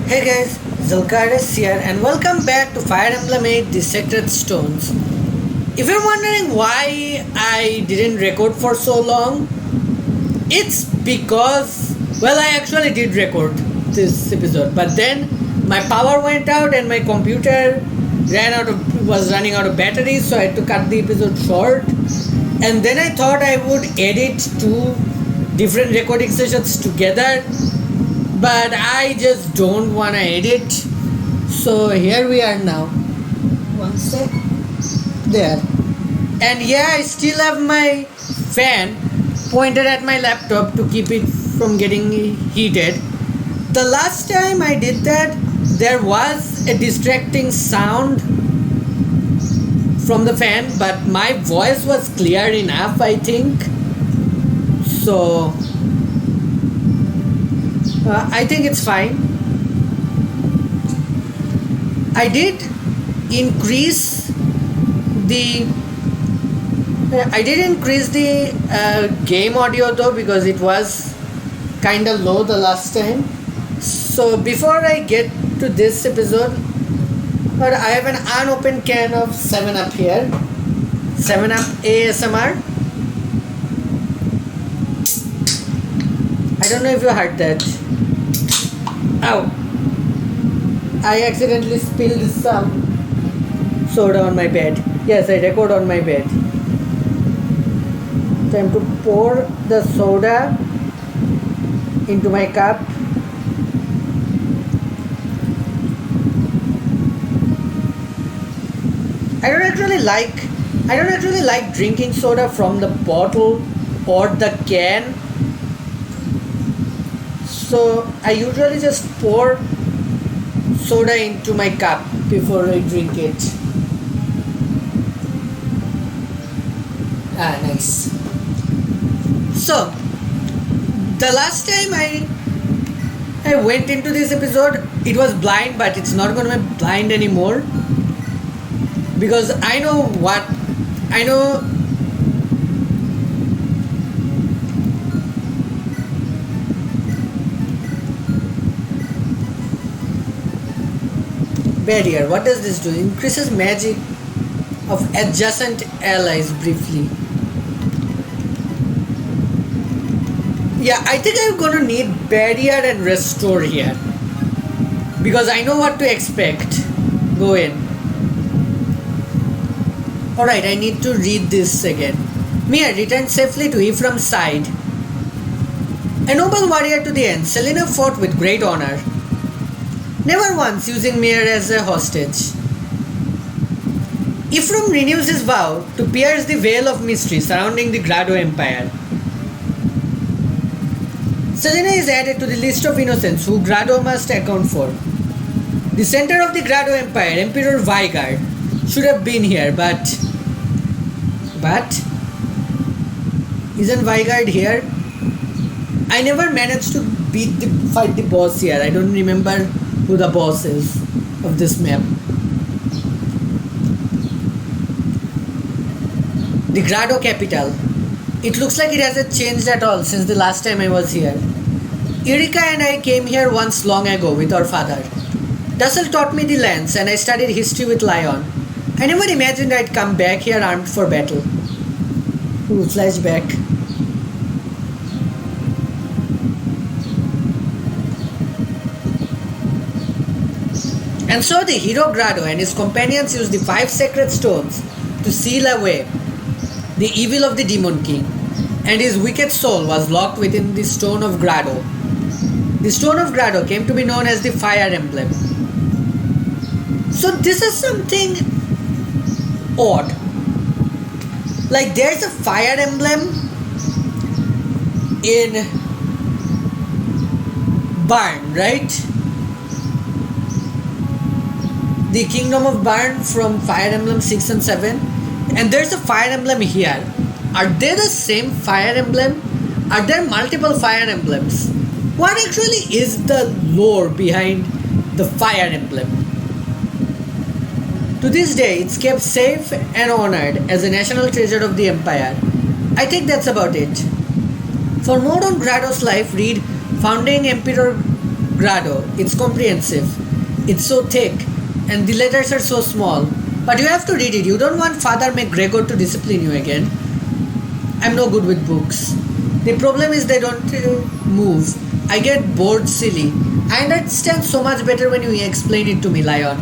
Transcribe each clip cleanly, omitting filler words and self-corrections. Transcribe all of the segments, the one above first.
Hey guys, Zulk here and welcome back to Fire Emblem 8 The Sacred Stones. If you're wondering why I didn't record for so long, it's because, well, I actually did record this episode, but then my power went out and my computer was running out of battery, so I had to cut the episode short. And then I thought I would edit two different recording sessions together, but I just don't want to edit. So here we are now. One sec. There. And yeah, I still have my fan pointed at my laptop to keep it from getting heated. The last time I did that, there was a distracting sound from the fan, but my voice was clear enough, I think. So I think it's fine. I did increase the game audio though, because it was kind of low the last time. So before I get to this episode, but I have an unopened can of 7-Up here. 7-Up ASMR. I don't know if you heard that. Ow! I accidentally spilled some soda on my bed. Yes, I record on my bed. Time to pour the soda into my cup. I don't actually like drinking soda from the bottle or the can. So I usually just pour soda into my cup before I drink it. Nice. So the last time I went into this episode, it was blind, but it's not gonna be blind anymore. Because I know barrier. What does this do? Increases magic of adjacent allies briefly. Yeah, I think I'm gonna need barrier and restore here, because I know what to expect. Go in. Alright, I need to read this again. Mia returned safely to Ephraim's side. A noble warrior to the end, Selena fought with great honor, never once using Mir as a hostage. Ephraim renews his vow to pierce the veil of mystery surrounding the Grado Empire. Selena is added to the list of innocents who Grado must account for. The center of the Grado Empire, Emperor Vigard, should have been here, but isn't Vigard here? I never managed to fight the boss here. I don't remember who the boss is of this map. The Grado capital. It looks like it hasn't changed at all since the last time I was here. Eureka and I came here once long ago with our father. Dussel taught me the lands and I studied history with Lion. I never imagined I'd come back here armed for battle. Ooh, flashback. And so the hero Grado and his companions used the 5 sacred stones to seal away the evil of the Demon King, and his wicked soul was locked within the Stone of Grado. The Stone of Grado came to be known as the Fire Emblem. So this is something odd. Like, there's a Fire Emblem in Barn, right? The Kingdom of Barn from Fire Emblem 6 and 7. And there's a Fire Emblem here. Are they the same Fire Emblem? Are there multiple Fire Emblems? What actually is the lore behind the Fire Emblem? To this day, it's kept safe and honored as a national treasure of the Empire. I think that's about it. For more on Grado's life, read Founding Emperor Grado. It's comprehensive. It's so thick, and the letters are so small. But you have to read it. You don't want Father McGregor to discipline you again. I'm no good with books. The problem is they don't move. I get bored silly. I understand so much better when you explain it to me, Lion.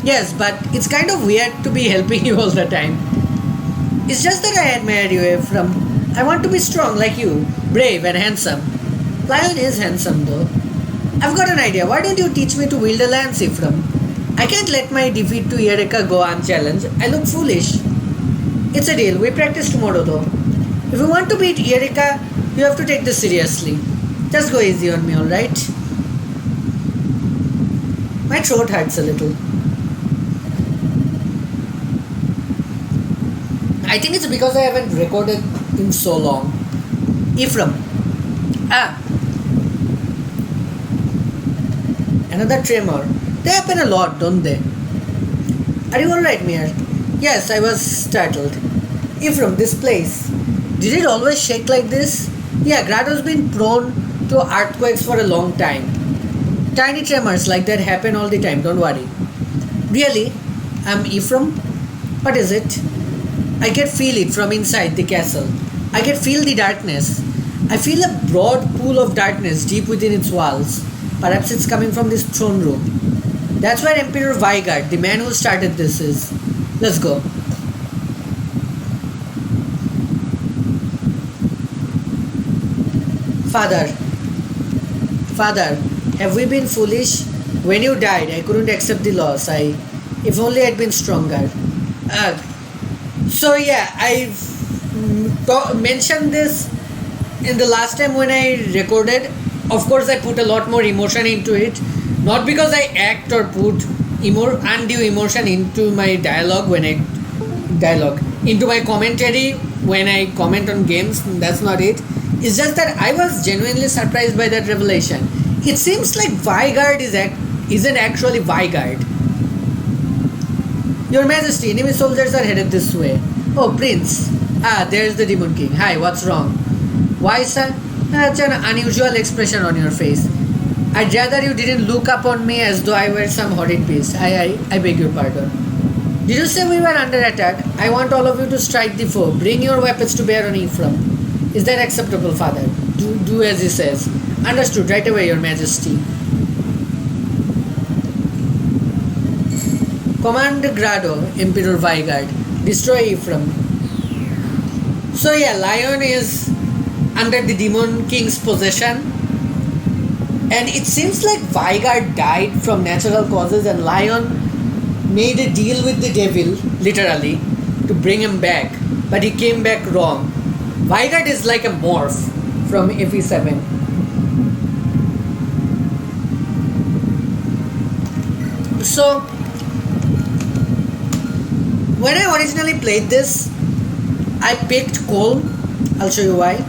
Yes, but it's kind of weird to be helping you all the time. It's just that I admire you from. I want to be strong like you, brave and handsome. Lion is handsome though. I've got an idea. Why don't you teach me to wield a lance, Ephraim? I can't let my defeat to Eureka go unchallenged. I look foolish. It's a deal. We practice tomorrow though. If you want to beat Eureka, you have to take this seriously. Just go easy on me, alright? My throat hurts a little. I think it's because I haven't recorded in so long. Ephraim. Another tremor. They happen a lot, don't they? Are you alright, Mir? Yes, I was startled. Ephraim, this place. Did it always shake like this? Yeah, Grado's been prone to earthquakes for a long time. Tiny tremors like that happen all the time, don't worry. Really? I'm Ephraim? What is it? I can feel it from inside the castle. I can feel the darkness. I feel a broad pool of darkness deep within its walls. Perhaps it's coming from this throne room. That's where Emperor Vigard, the man who started this, is. Let's go. Father, have we been foolish? When you died, I couldn't accept the loss. If only I'd been stronger. So yeah, I've mentioned this in the last time when I recorded. Of course, I put a lot more emotion into it. Not because I act or put undue emotion into my into my commentary when I comment on games. That's not it. It's just that I was genuinely surprised by that revelation. It seems like Vigard isn't actually Vigard. Your Majesty, enemy soldiers are headed this way. Oh, Prince. There's the Demon King. Hi, what's wrong? Why, sir? That's an unusual expression on your face. I'd rather you didn't look upon me as though I were some horrid beast. I beg your pardon. Did you say we were under attack? I want all of you to strike the foe. Bring your weapons to bear on Ephraim. Is that acceptable, Father? Do as he says. Understood. Right away, Your Majesty. Command Grado, Emperor Vigard. Destroy Ephraim. So yeah, Lion is under the Demon King's possession. And it seems like Vigard died from natural causes and Lion made a deal with the devil, literally, to bring him back. But he came back wrong. Vigard is like a morph from FE7. So, when I originally played this, I picked Cole. I'll show you why.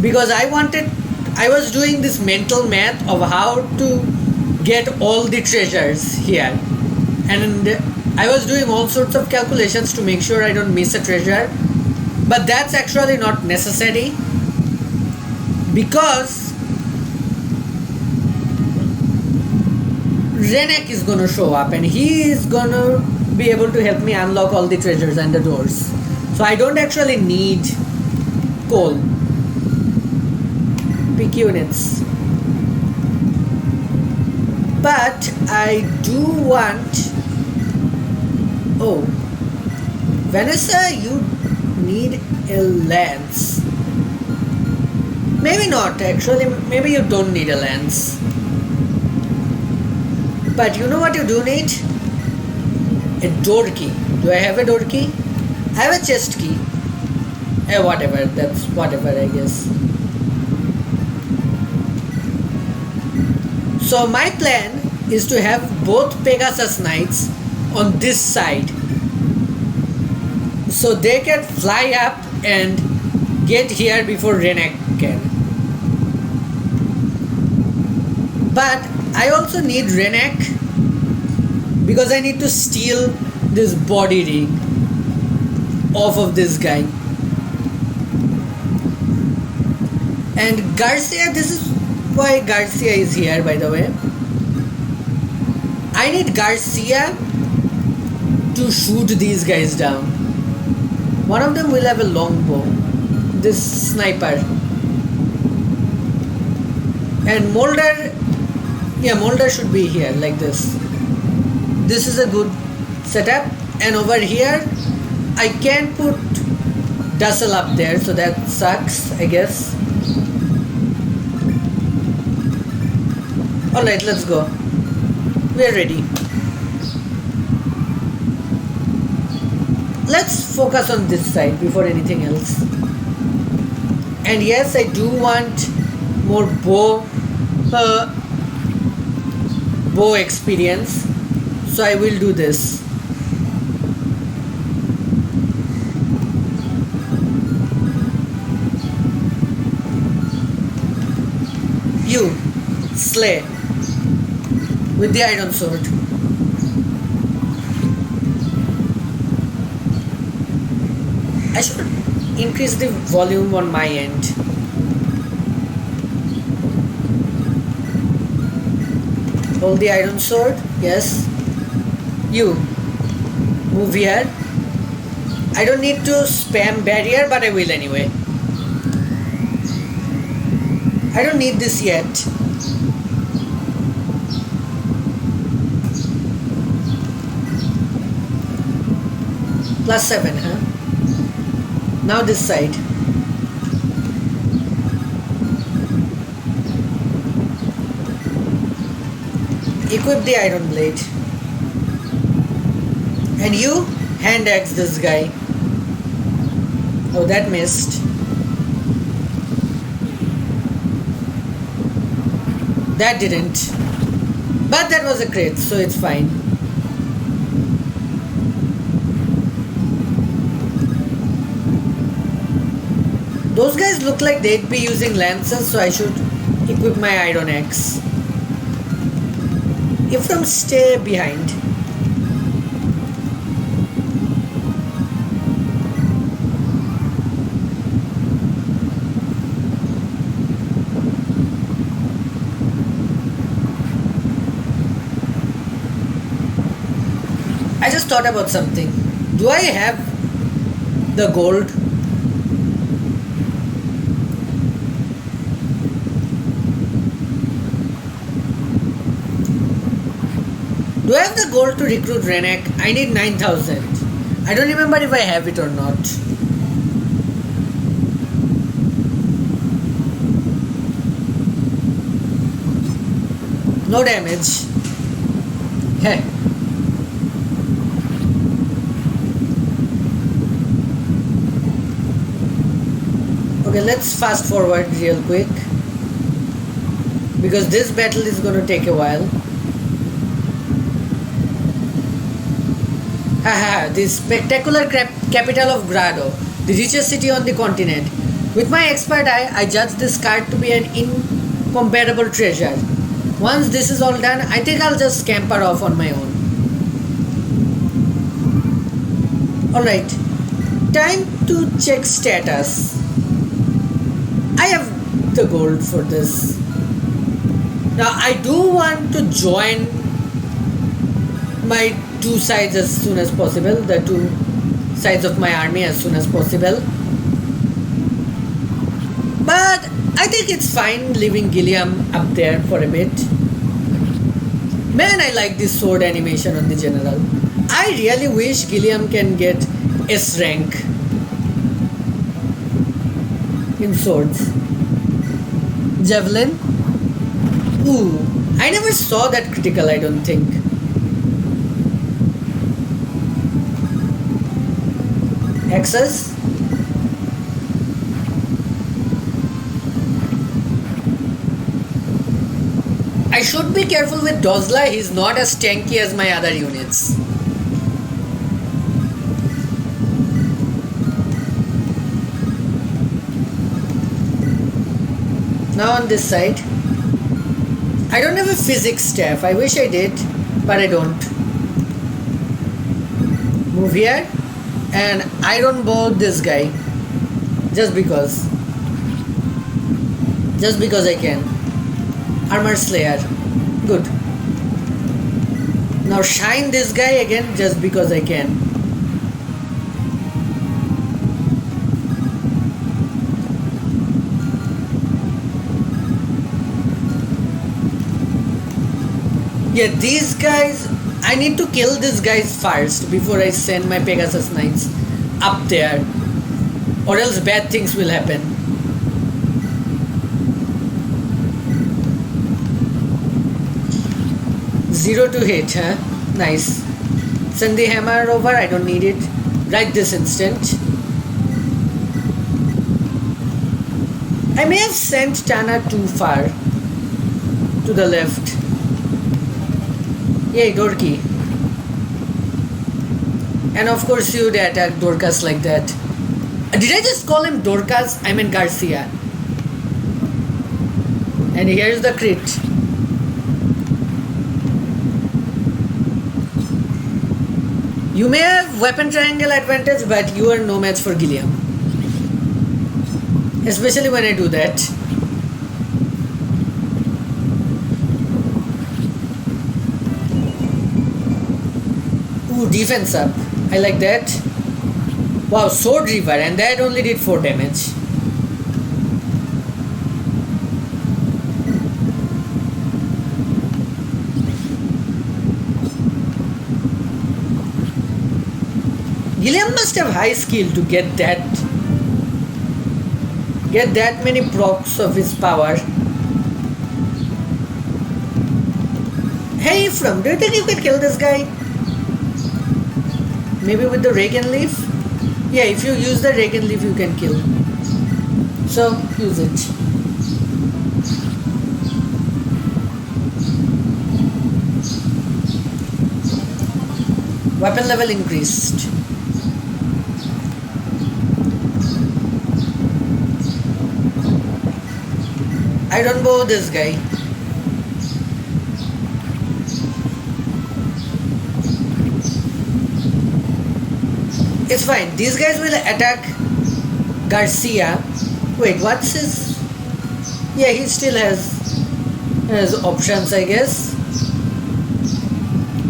Because I was doing this mental math of how to get all the treasures here. And I was doing all sorts of calculations to make sure I don't miss a treasure. But that's actually not necessary. Because Renek is going to show up and he is going to be able to help me unlock all the treasures and the doors. So I don't actually need Cole. Pick units. But I do want... Oh. Vanessa, you need a lance. Maybe not actually. Maybe you don't need a lance. But you know what you do need? A door key. Do I have a door key? I have a chest key. Whatever. That's whatever, I guess. So my plan is to have both Pegasus Knights on this side. So they can fly up and get here before Renek can. But I also need Renek because I need to steal this body ring off of this guy. And Garcia, this is why Garcia is here, by the way. I need Garcia to shoot these guys down. One of them will have a longbow. This sniper. And Molder, yeah, Molder should be here like this. This is a good setup. And over here, I can't put Dussel up there, so that sucks, I guess. Alright, let's go. We are ready. Let's focus on this side before anything else. And yes, I do want more bow experience, so I will do this. You slay with the iron sword. I should increase the volume on my end. Hold the iron sword. Yes. You move here. I don't need to spam barrier, but I will anyway. I don't need this yet. +7, huh? Now this side. Equip the iron blade. And you hand axe this guy. Oh, that missed. That didn't. But that was a crit, so it's fine. Those guys look like they'd be using lances, so I should equip my iron axe. Ephraim, stay behind. I just thought about something. Do I have the gold? Do I have the gold to recruit Renek? I need 9,000. I don't remember if I have it or not. No damage. Heh. Okay, let's fast forward real quick, because this battle is going to take a while. Haha, the spectacular capital of Grado, the richest city on the continent. With my expert eye, I judge this card to be an incomparable treasure. Once this is all done, I think I'll just scamper off on my own. Alright, time to check status. I have the gold for this. Now I do want to join my two sides as soon as possible, the two sides of my army as soon as possible. But I think it's fine leaving Gilliam up there for a bit. Man, I like this sword animation on the general. I really wish Gilliam can get S rank in swords. Javelin. Ooh, I never saw that critical, I don't think. Axes. I should be careful with Dozla, he's not as tanky as my other units. Now on this side, I don't have a physics staff. I wish I did, but I don't. Move here and iron bow this guy, just because. Just because I can. Armor Slayer. Good. Now shine this guy again just because I can. Yeah, these guys, I need to kill these guys first before I send my Pegasus Knights up there, or else bad things will happen. Zero to hit, huh? Nice. Send the hammer over, I don't need it. Right this instant. I may have sent Tana too far. To the left. Yay, Dorky. And of course you'd attack Dorcas like that. Did I just call him Dorcas? I meant Garcia. And here's the crit. You may have weapon triangle advantage, but you are no match for Gilliam. Especially when I do that. Ooh, defense up. I like that. Wow, Sword Reaver, and that only did 4 damage. Gilliam must have high skill to get that many procs of his power. Hey Ephraim, do you think you can kill this guy? Maybe with the Reagan Leaf? Yeah, if you use the Reagan Leaf you can kill. So, use it. Weapon level increased. I don't bow this guy. It's fine. These guys will attack Garcia. Wait, what's his? Yeah, he still has options, I guess.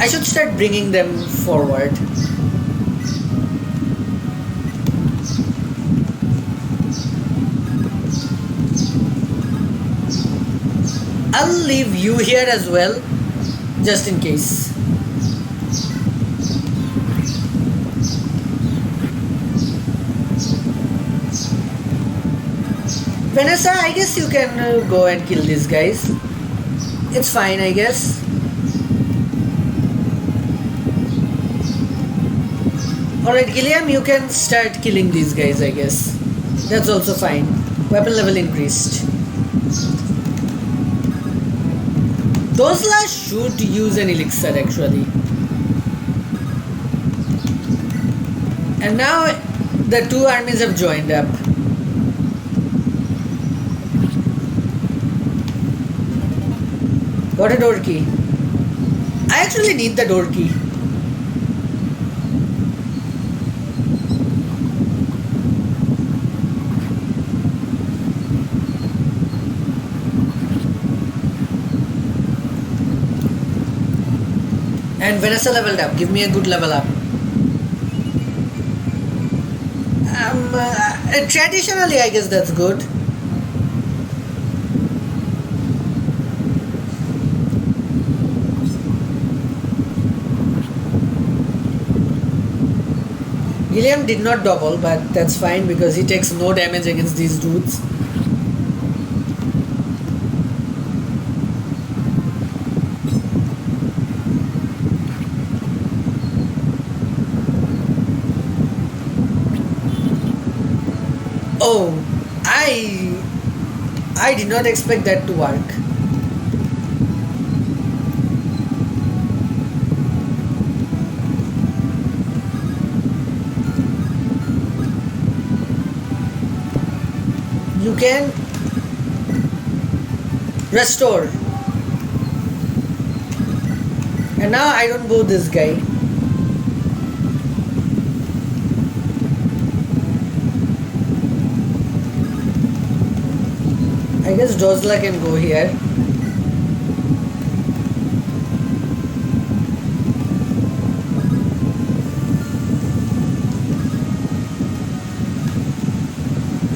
I should start bringing them forward. I'll leave you here as well, just in case. Vanessa, I guess you can go and kill these guys. It's fine, I guess. Alright, Gilliam, you can start killing these guys, I guess. That's also fine. Weapon level increased. Those last should use an elixir actually. And now the two armies have joined up. Got a door key. I actually need the door key. And Vanessa leveled up. Give me a good level up. Traditionally, I guess that's good. Gilliam did not double, but that's fine because he takes no damage against these dudes. Oh, I did not expect that to work. You can restore. And now I don't go this guy. I I guess Dozla can go here.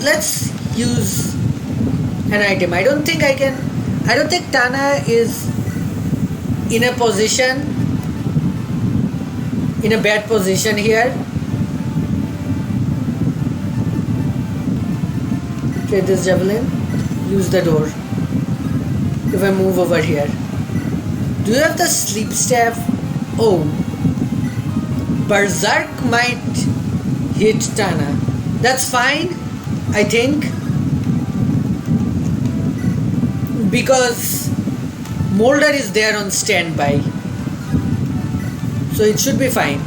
Let's use an item. I don't think Tana is in a bad position here. Okay, this javelin. Use the door. If I move over here. Do you have the sleep staff? Oh. Berserk might hit Tana. That's fine, I think. Because Molder is there on standby. So it should be fine.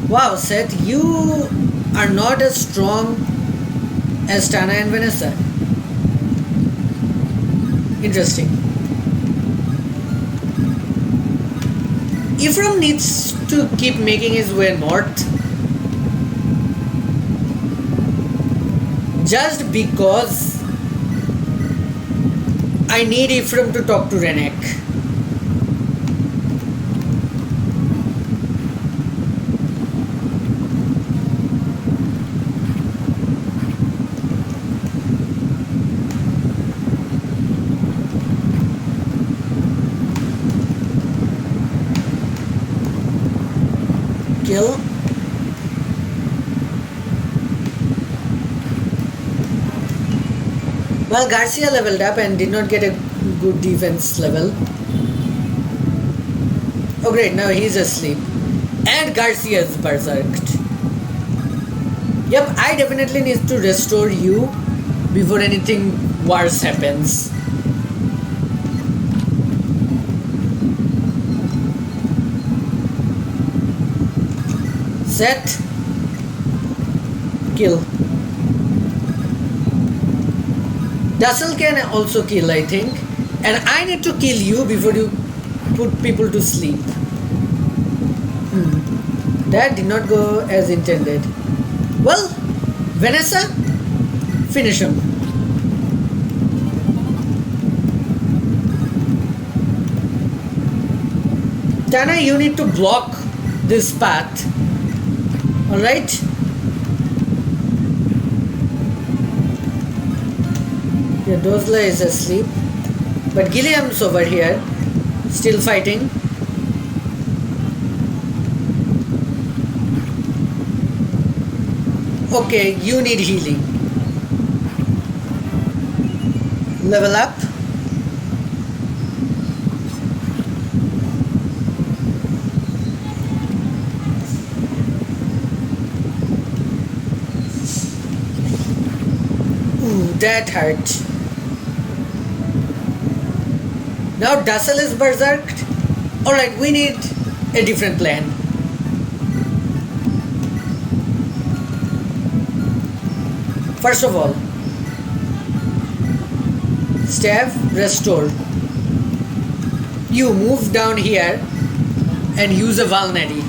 Wow, Seth, you are not as strong as Tana and Vanessa. Interesting. Ephraim needs to keep making his way north. Just because I need Ephraim to talk to Renek. Kill. Well, Garcia leveled up and did not get a good defense level. Oh great, now he's asleep. And Garcia's berserked. Yep, I definitely need to restore you before anything worse happens. Set. Kill. Dussel can also kill, I think. And I need to kill you before you put people to sleep. That did not go as intended. Well, Vanessa, finish him. Tana, you need to block this path. Alright? Yeah, Dozla is asleep. But Gilliam's over here, still fighting. Okay, you need healing. Level up. Ooh, that hurt. Now Dussel is berserked. Alright, we need a different plan. First of all, staff restore. You move down here and use a Valnadi.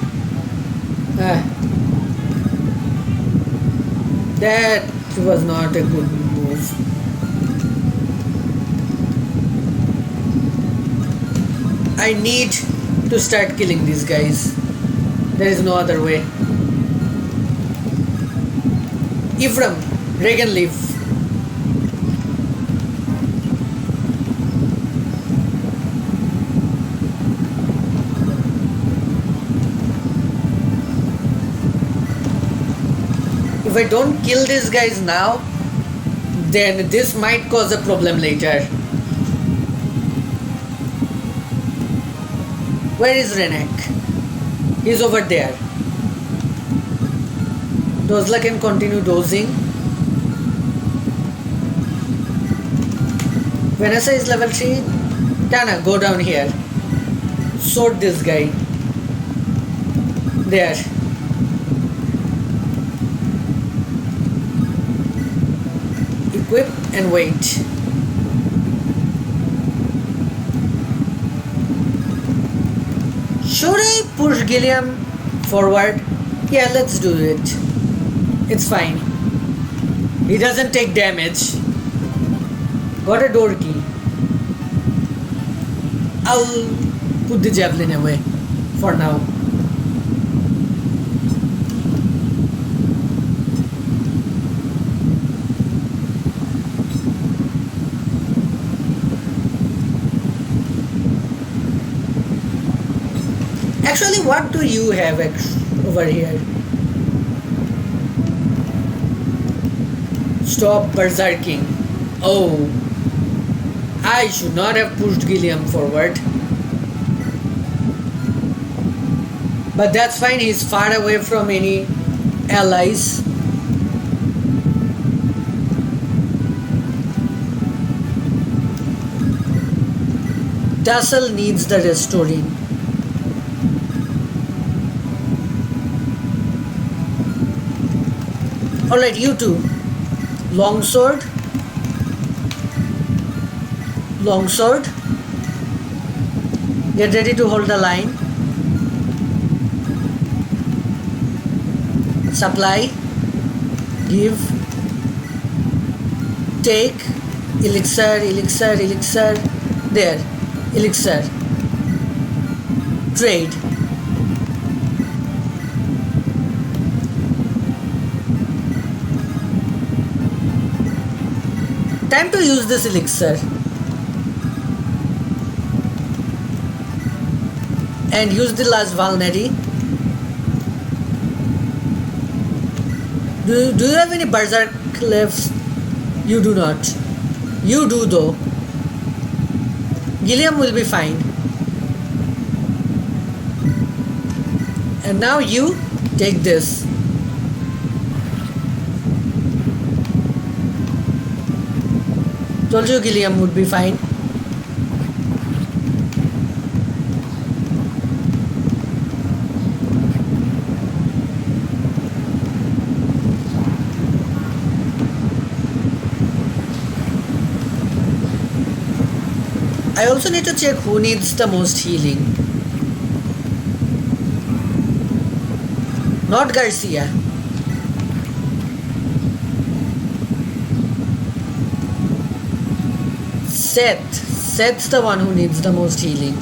That was not a good move. I need to start killing these guys. There is no other way. Ephraim, Regan leaf. If I don't kill these guys now, then this might cause a problem later. Where is Renek? He's over there. Dozla can continue dozing. Vanessa is level 3. Tana, go down here. Sort this guy. There. Equip and wait. Should I push Gilliam forward? Yeah, let's do it. It's fine. He doesn't take damage. Got a door key. I'll put the javelin away for now. Actually, what do you have over here? Stop berserking. Oh, I should not have pushed Gilliam forward. But that's fine, he's far away from any allies. Tassel needs the restoring. Alright, you two. Longsword. Longsword. Get ready to hold the line. Supply. Give. Take. Elixir, elixir, elixir. There. Elixir. Trade. Time to use this elixir. And use the last vulnerary. Do you have any berserk left? You do not. You do though. Gilliam will be fine. And now you take this. Told you Gilliam would be fine. I also need to check who needs the most healing. Not Garcia. Seth. Seth's the one who needs the most healing.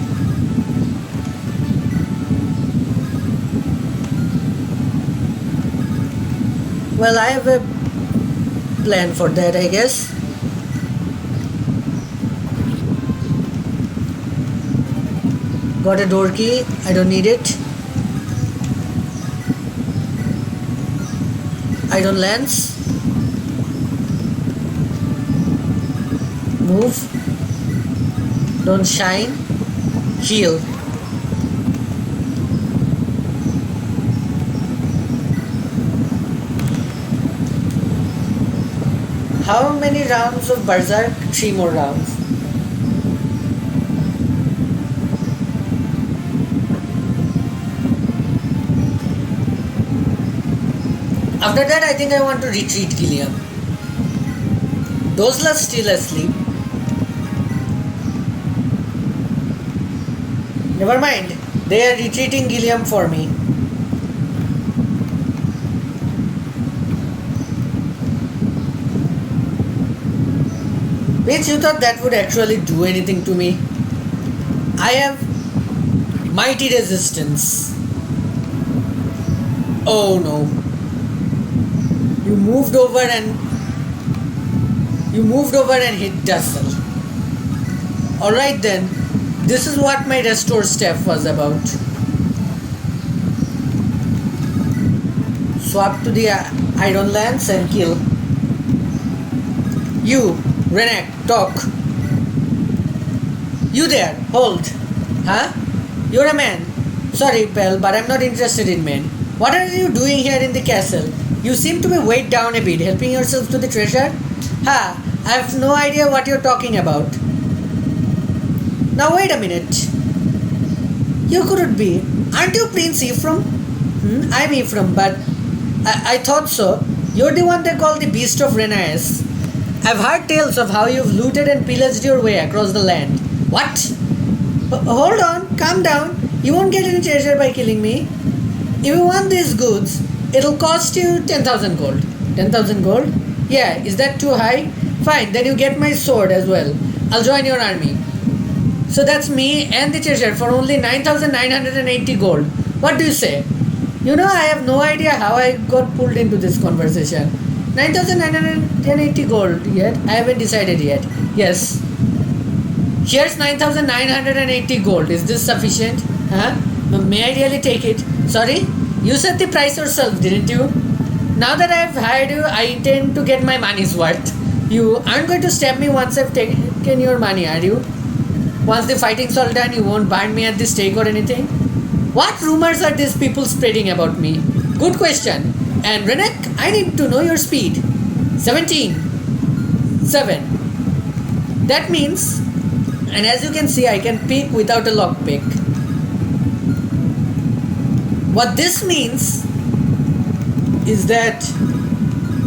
Well, I have a plan for that, I guess. Got a door key. I don't need it. Iron lance. Move. Don't shine. Heal. How many rounds of Berserk? 3 more rounds. After that, I think I want to retreat Gilliam. Dozla's still asleep. Never mind. They are retreating Gilliam for me. Bitch, you thought that would actually do anything to me? I have mighty resistance. Oh no. You moved over and hit Dussel. Alright then. This is what my restore staff was about. Swap to the iron lance and kill. You, Renek, talk. You there, hold. Huh? You're a man. Sorry, pal, but I'm not interested in men. What are you doing here in the castle? You seem to be weighed down a bit, helping yourself to the treasure? Ha! I have no idea what you're talking about. Now wait a minute. You couldn't be. Aren't you Prince Ephraim? I'm Ephraim, but I thought so. You're the one they call the Beast of Renaeus. I've heard tales of how you've looted and pillaged your way across the land. What? Hold on, calm down. You won't get any treasure by killing me. If you want these goods, it'll cost you 10,000 gold. 10,000 gold? Yeah, is that too high? Fine, then you get my sword as well. I'll join your army. So that's me and the treasure for only 9,980 gold. What do you say? You know, I have no idea how I got pulled into this conversation. 9,980 gold yet? I haven't decided yet. Yes. Here's 9,980 gold. Is this sufficient? Huh? May I really take it? Sorry? You said the price yourself, didn't you? Now that I've hired you, I intend to get my money's worth. You aren't going to stab me once I've taken your money, are you? Once the fighting's all done, you won't burn me at the stake or anything? What rumors are these people spreading about me? Good question. And Renek, I need to know your speed. 17. 7. That means, and as you can see, I can pick without a lockpick. What this means is that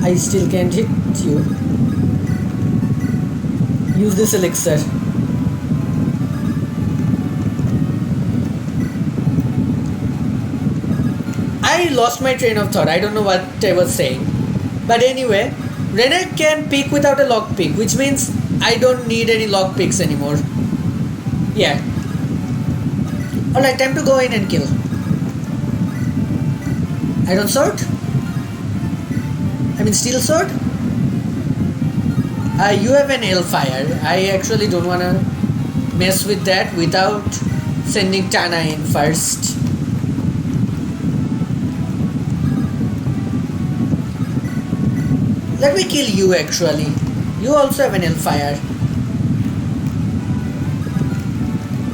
I still can't hit you. Use this elixir. I lost my train of thought. I don't know what I was saying. But anyway, Renek can pick without a lockpick, which means I don't need any lockpicks anymore. Yeah. Alright, time to go in and kill. Iron sword? I mean steel sword? You have an hellfire. I actually don't wanna mess with that without sending Tana in first. Let me kill you actually. You also have an hellfire.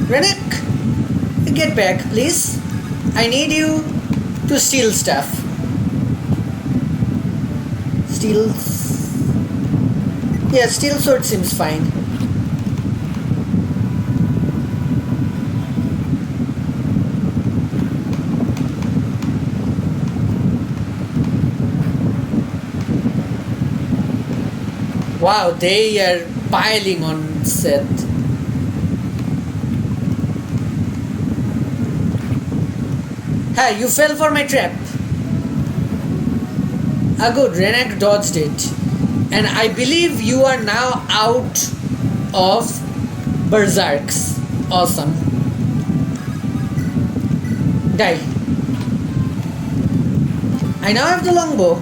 Renek, get back please. I need you to steal stuff. Steel. Yeah, steel sword seems fine. Wow, they are piling on Seth. Hey, you fell for my trap. Ah, good, Renek dodged it. And I believe you are now out of Berserks. Awesome. Die. I now have the longbow.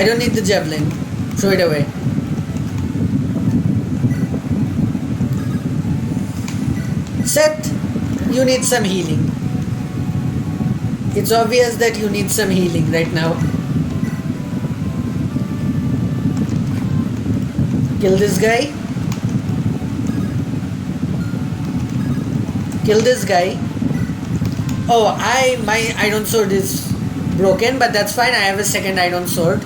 I don't need the javelin. Throw it away. Seth, you need some healing. It's obvious that you need some healing right now. Kill this guy. Kill this guy. Oh, my iron sword is broken, but that's fine. I have a second iron sword.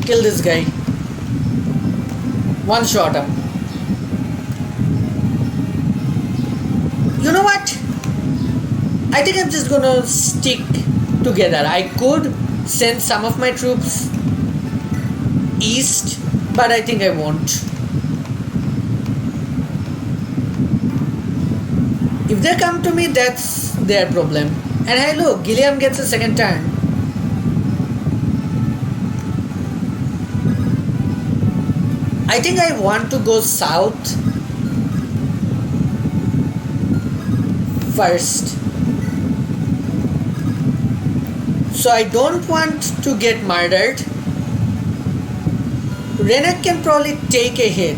Kill this guy. One shot him. You know what? I think I'm just gonna stick together. I could send some of my troops east, but I think I won't. If they come to me, that's their problem. And hey, look, Gilliam gets a second turn. I think I want to go south first. So I don't want to get murdered. Renek can probably take a hit.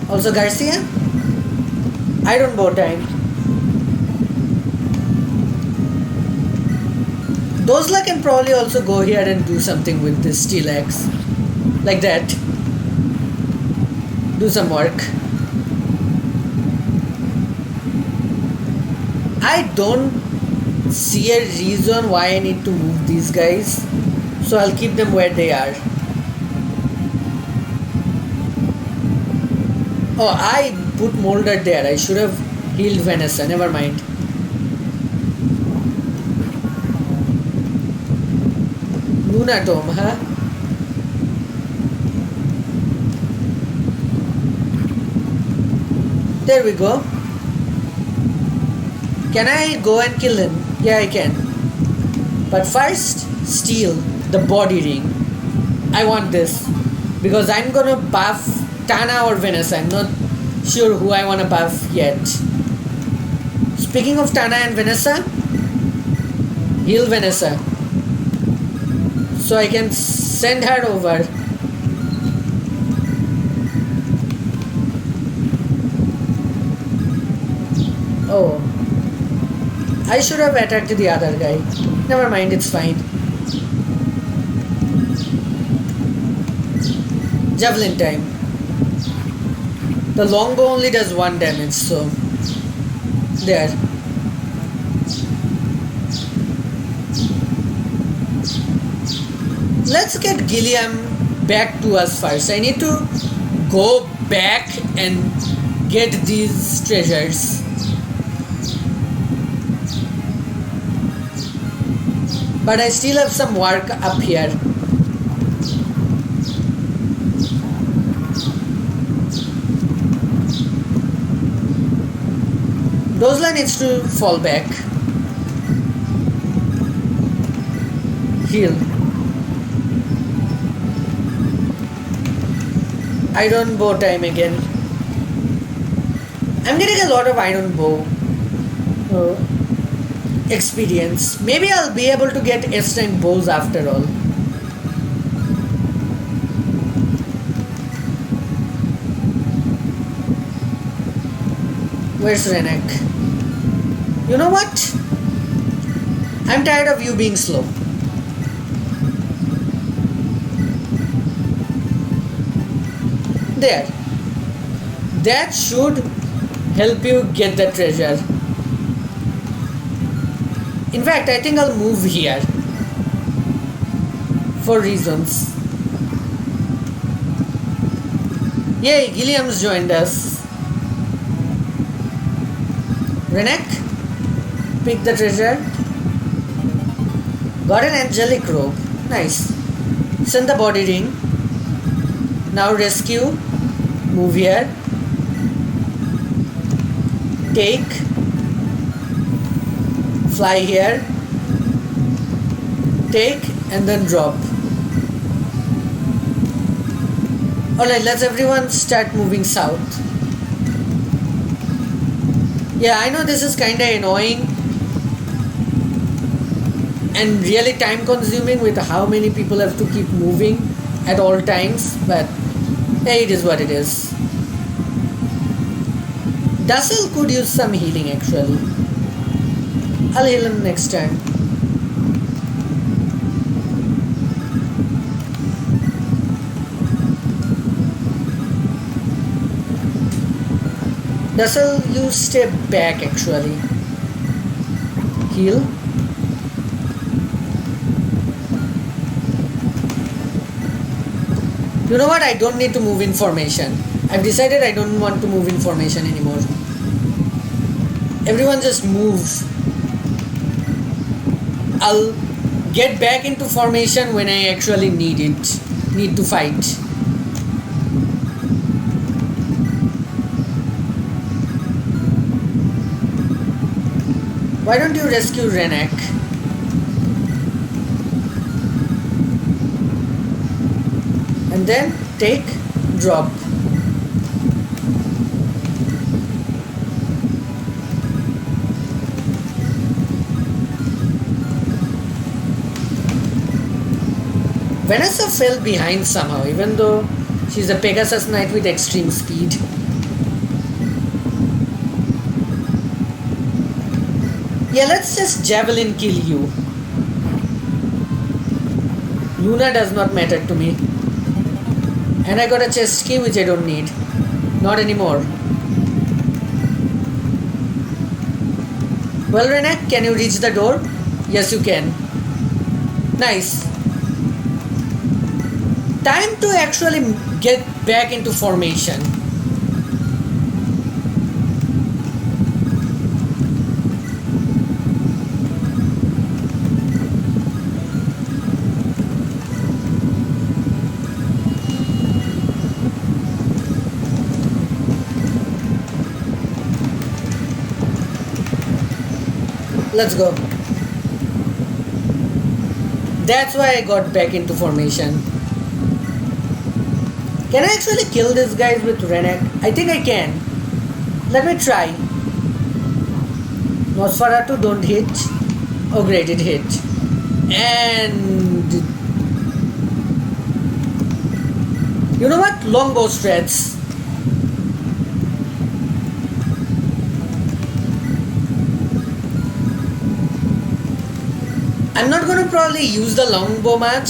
Also Garcia? Iron bow time. Dozla can probably also go here and do something with this steel axe. Like that. Do some work. I don't see a reason why I need to move these guys. So I'll keep them where they are. Oh, I put Molder there. I should have healed Vanessa. Never mind. Luna Dome, huh? There we go. Can I go and kill him? Yeah, I can. But first, steal the body ring. I want this. Because I'm gonna buff Tana or Vanessa. I'm not sure who I wanna buff yet. Speaking of Tana and Vanessa, heal Vanessa. So I can send her over. Oh. I should have attacked the other guy. Never mind, it's fine. Javelin time. The longbow only does 1 damage, so there. Let's get Gilliam back to us first. I need to go back and get these treasures. But I still have some work up here. Dozla needs to fall back. Heal. Iron bow time again. I'm getting a lot of iron bow experience. Maybe I'll be able to get S-rank bows after all. Where's Renek? You know what? I'm tired of you being slow. There. That should help you get the treasure. In fact, I think I'll move here. For reasons. Yay, Gilliam's joined us. Renek, pick the treasure. Got an angelic robe. Nice. Send the body ring. Now rescue. Move here. Take. Fly here. Take and then drop. Alright, let's everyone start moving south. Yeah, I know this is kinda annoying and really time consuming with how many people have to keep moving at all times, but hey, it is what it is. Dussel could use some healing actually. I'll heal him next turn. Dussel, you stay back actually. Heal. You know what? I don't need to move in formation. I've decided I don't want to move in formation anymore. Everyone just move. I'll get back into formation when I actually need it. Need to fight. Why don't you rescue Renek? And then take, drop. Vanessa fell behind somehow, even though she's a Pegasus Knight with extreme speed. Yeah, let's just javelin kill you. Luna does not matter to me. And I got a chest key which I don't need. Not anymore. Well, Renek, can you reach the door? Yes, you can. Nice. Time to actually get back into formation. Let's go. That's why I got back into formation. Can I actually kill these guys with Renek? I think I can. Let me try. Nosferatu, don't hit. Oh great, it hit. And... you know what? Longbow strats. I'm not gonna probably use the longbow much,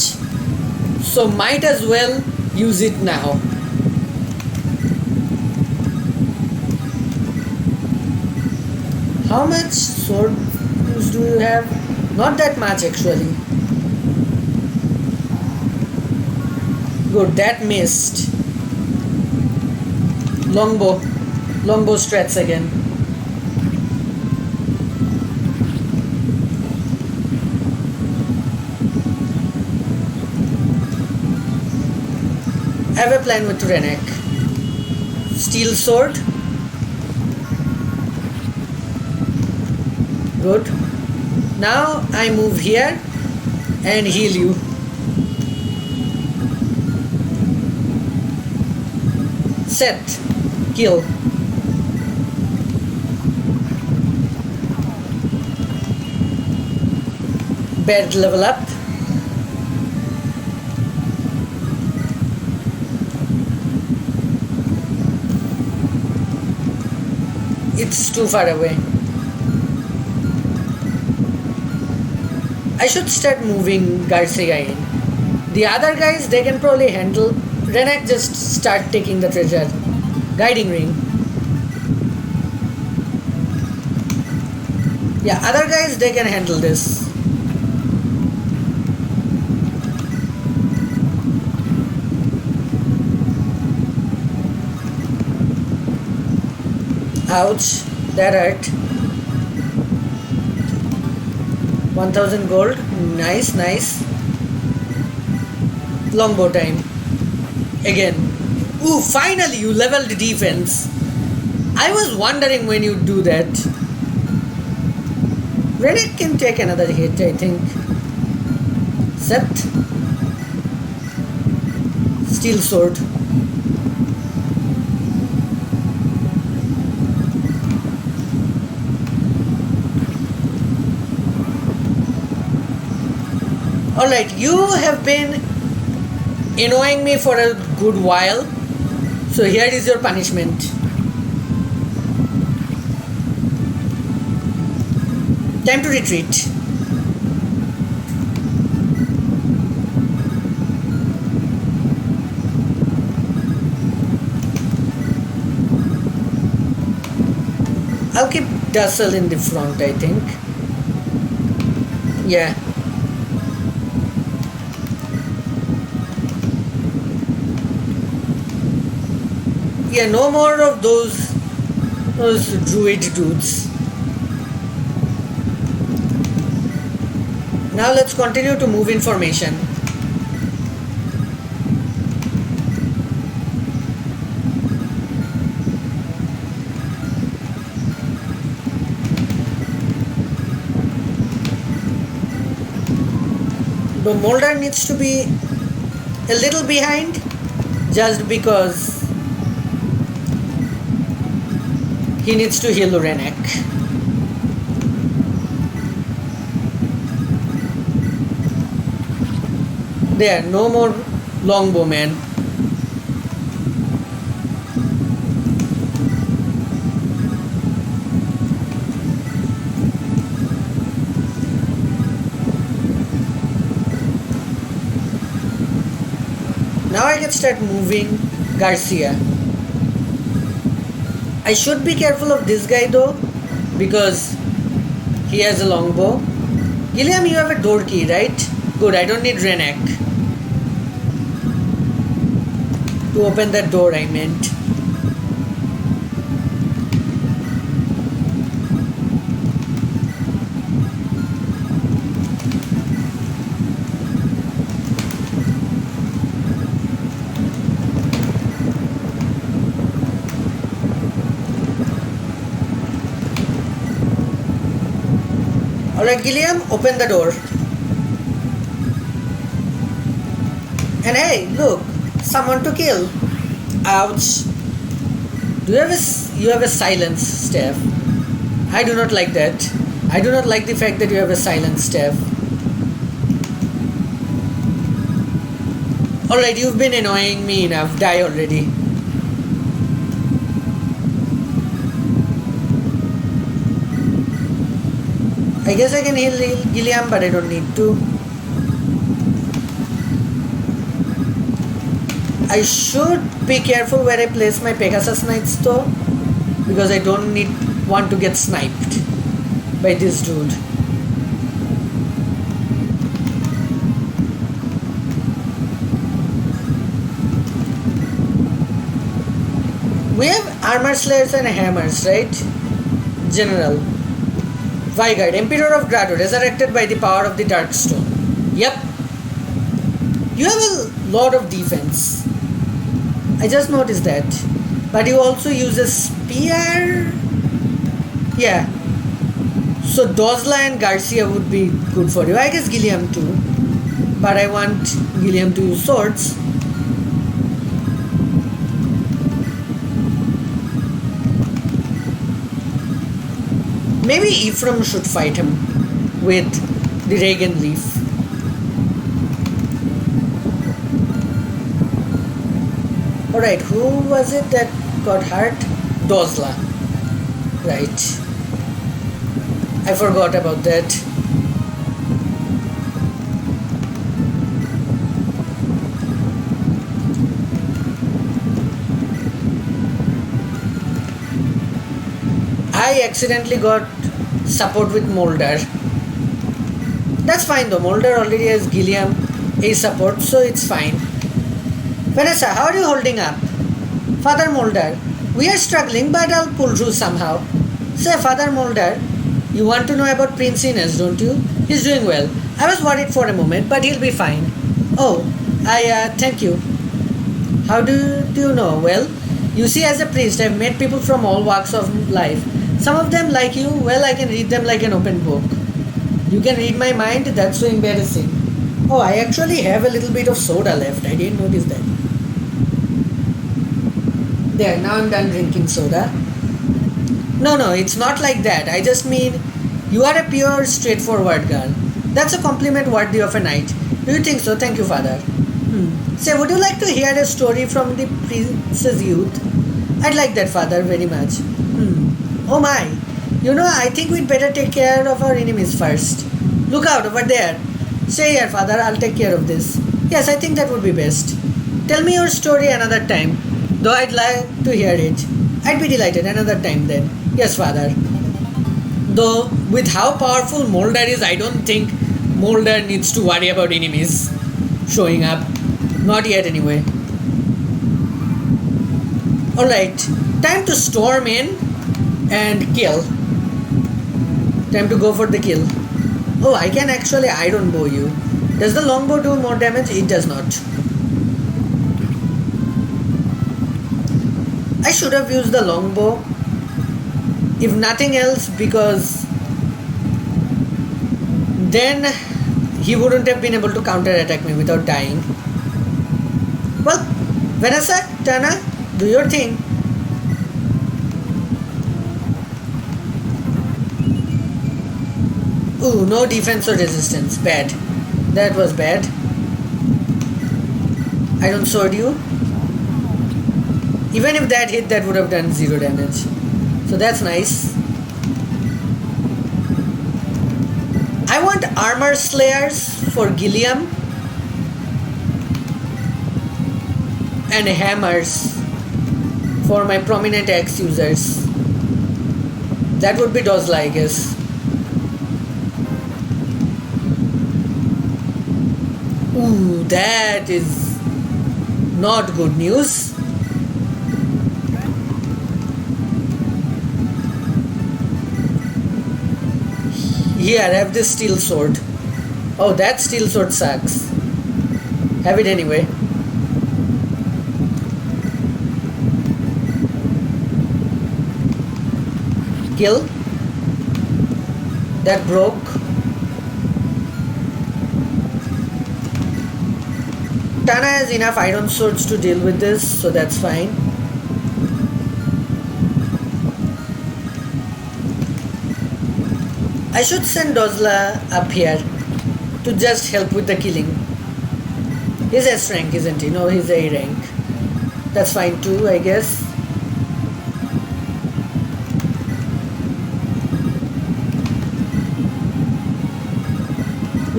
so might as well use it now. How much sword use do you have? Not that much actually. Good, that missed. Longbow strats again. I have a plan with Renek. Steel sword. Good. Now I move here and heal you. Set. Kill. Bed level up. It's too far away. I should start moving Garcia in. The other guys, they can probably handle. Renek, just start taking the treasure. Guiding ring. Yeah, other guys, they can handle this. Ouch, that hurt. 1000 gold. Nice, nice. Longbow time. Again. Ooh, finally you leveled defense. I was wondering when you do that. Renek can take another hit, I think. Set. Steel sword. Alright, you have been annoying me for a good while, so here is your punishment. Time to retreat. I'll keep Dussel in the front, I think. Yeah. Yeah, no more of those druid dudes. Now let's continue to move information. The Molder needs to be a little behind just because he needs to heal Renek. There, no more longbowmen. Now I can start moving Garcia. I should be careful of this guy though, because he has a longbow. Gilliam, you have a door key, right? Good, I don't need Renek to open that door, I meant. Alright, Gilliam, open the door. And hey, look, someone to kill. Ouch. You have a silence staff. I do not like that. I do not like the fact that you have a silence staff. Alright, you've been annoying me enough. Die already. I guess I can heal Gilliam, but I don't need to. I should be careful where I place my Pegasus Knights though, because I don't want to get sniped by this dude. We have armor slayers and hammers, right? General. Vigard, Emperor of Grado, resurrected by the power of the Darkstone. Yep. You have a lot of defense. I just noticed that. But you also use a spear? Yeah. So Dozla and Garcia would be good for you. I guess Gilliam too. But I want Gilliam to use swords. Maybe Ephraim should fight him with the Reagan Leaf. Alright, who was it that got hurt? Dozla. Right. I forgot about that. I accidentally got support with Molder. That's fine though. Molder already has Gilliam A support, so it's fine. Vanessa, how are you holding up? Father Molder, we are struggling, but I'll pull through somehow. Say, Father Molder, you want to know about Prince Ines, don't you? He's doing well. I was worried for a moment, but he'll be fine. Oh, thank you. How do you know? Well, you see, as a priest, I've met people from all walks of life. Some of them like you, well, I can read them like an open book. You can read my mind, that's so embarrassing. Oh, I actually have a little bit of soda left. I didn't notice that. There, now I'm done drinking soda. No, it's not like that. I just mean, you are a pure, straightforward girl. That's a compliment worthy of a knight. Do you think so? Thank you, Father. Say, would you like to hear a story from the prince's youth? I'd like that, Father, very much. Oh my. You know, I think we'd better take care of our enemies first. Look out, over there. Stay here, Father, I'll take care of this. Yes, I think that would be best. Tell me your story another time, though I'd like to hear it. I'd be delighted another time then. Yes, Father. Though, with how powerful Molder is, I don't think Molder needs to worry about enemies showing up. Not yet, anyway. Alright, time to storm in and kill. Time to go for the kill. Oh, I can actually iron bow you. Does the longbow do more damage? It does not. I should have used the longbow, if nothing else, because then he wouldn't have been able to counter-attack me without dying. Well, Vanessa, Tana, do your thing. Ooh, no defense or resistance. Bad. That was bad. I don't sword you. Even if that hit, that would have done 0 damage. So that's nice. I want armor slayers for Gilliam and hammers for my prominent axe users. That would be Dozla, I guess. Ooh, that is not good news. Here, have this steel sword. Oh, that steel sword sucks. Have it anyway. Kill. That broke. Tana has enough iron swords to deal with this, so that's fine. I should send Dozla up here to just help with the killing. He's S rank, isn't he? No, he's A rank. That's fine too, I guess.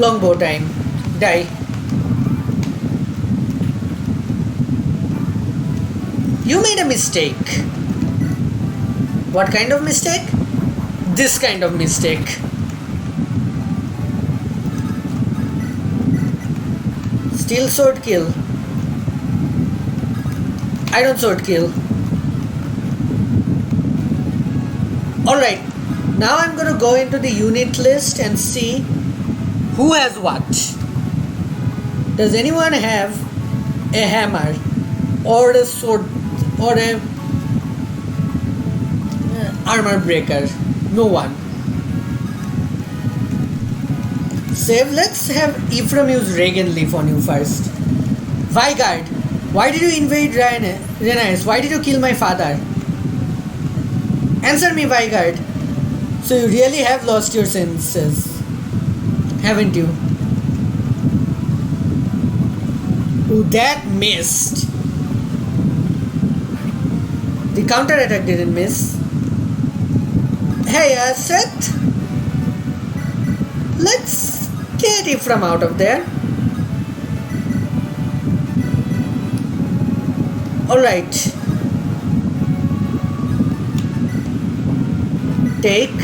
Longbow time. Die. You made a mistake. What kind of mistake? This kind of mistake. Steel sword kill. Iron sword kill. Alright, now I'm gonna go into the unit list and see who has what. Does anyone have a hammer or a sword or a armor breaker? No one. Save. Let's have Ephraim use Regan Leaf on you first. Vigard, why did you invade Renis? Why did you kill my father? Answer me, Vigard. So you really have lost your senses, haven't you? Ooh, that missed. The counter attack didn't miss. Hey, Seth. Let's get Ephraim out of there. Alright. Take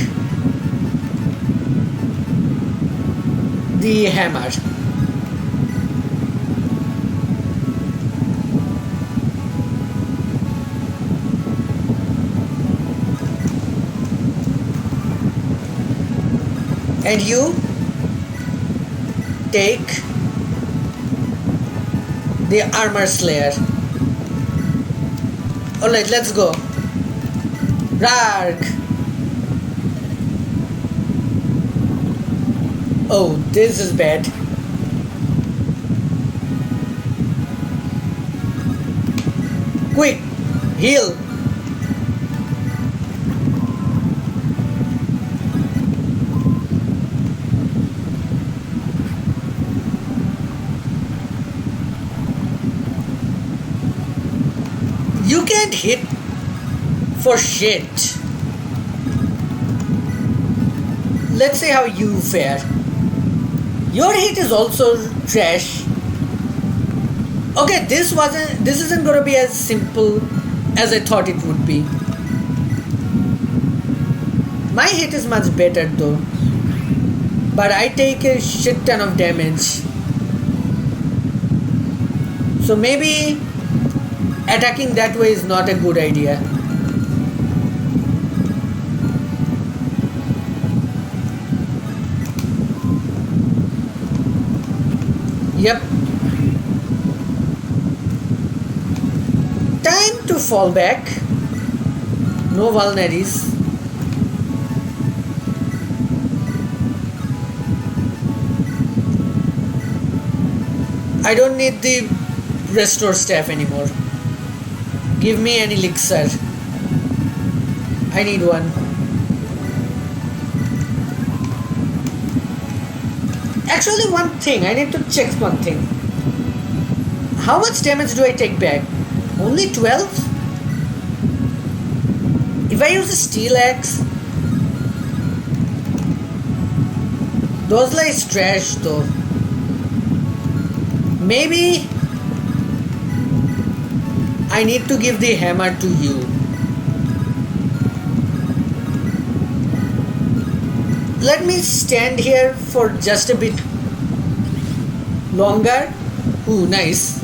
the hammer. And you take the armor slayer. Alright, let's go. Rarg. Oh, this is bad. Quick, heal. You can't hit for shit. Let's see how you fare. Your hit is also trash. Okay, this isn't gonna be as simple as I thought it would be. My hit is much better though, but I take a shit ton of damage. So maybe attacking that way is not a good idea. Yep. Time to fall back. No vulneraries. I don't need the restore staff anymore. Give me an elixir. I need one. Actually, one thing. I need to check one thing. How much damage do I take back? Only 12? If I use a steel axe? Those is trash though. Maybe I need to give the hammer to you. Let me stand here for just a bit longer. Ooh, nice.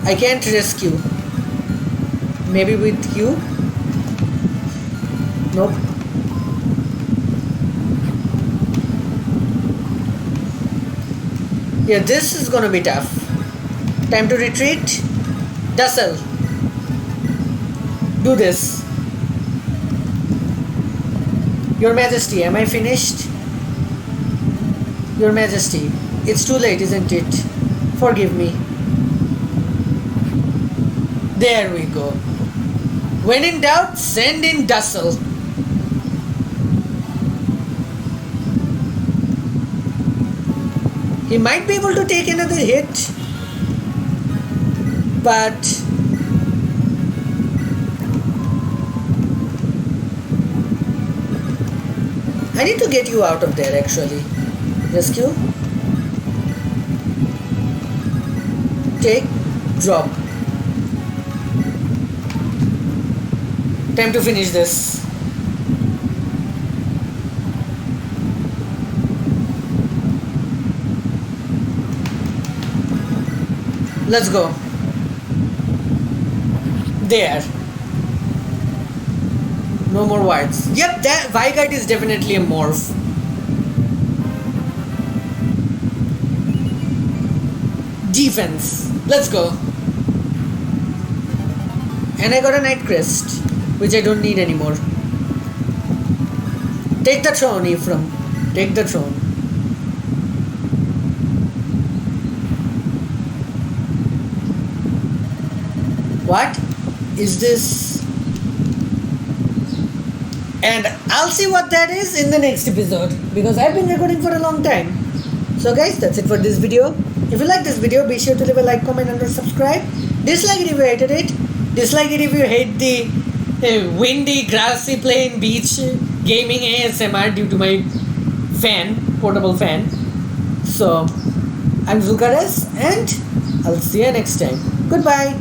I can't rescue. Maybe with you? Nope. Yeah, this is gonna be tough. Time to retreat. Dussel. Do this. Your Majesty, am I finished? Your Majesty, it's too late, isn't it? Forgive me. There we go. When in doubt, send in Dussel. He might be able to take another hit, but I need to get you out of there actually. Rescue. Take. Drop. Time to finish this. Let's go. There. No more words. Yep, that Vigard is definitely a morph. Defense. Let's go. And I got a Night Crest, which I don't need anymore. Take the throne, Ephraim. Take the throne. What is this? And I'll see what that is in the next episode, because I've been recording for a long time. So guys, that's it for this video. If you like this video, be sure to leave a like, comment and subscribe. Dislike it if you hated it. Dislike it if you hate the windy, grassy plain beach gaming ASMR due to my portable fan. So, I'm Zulk and I'll see you next time. Goodbye.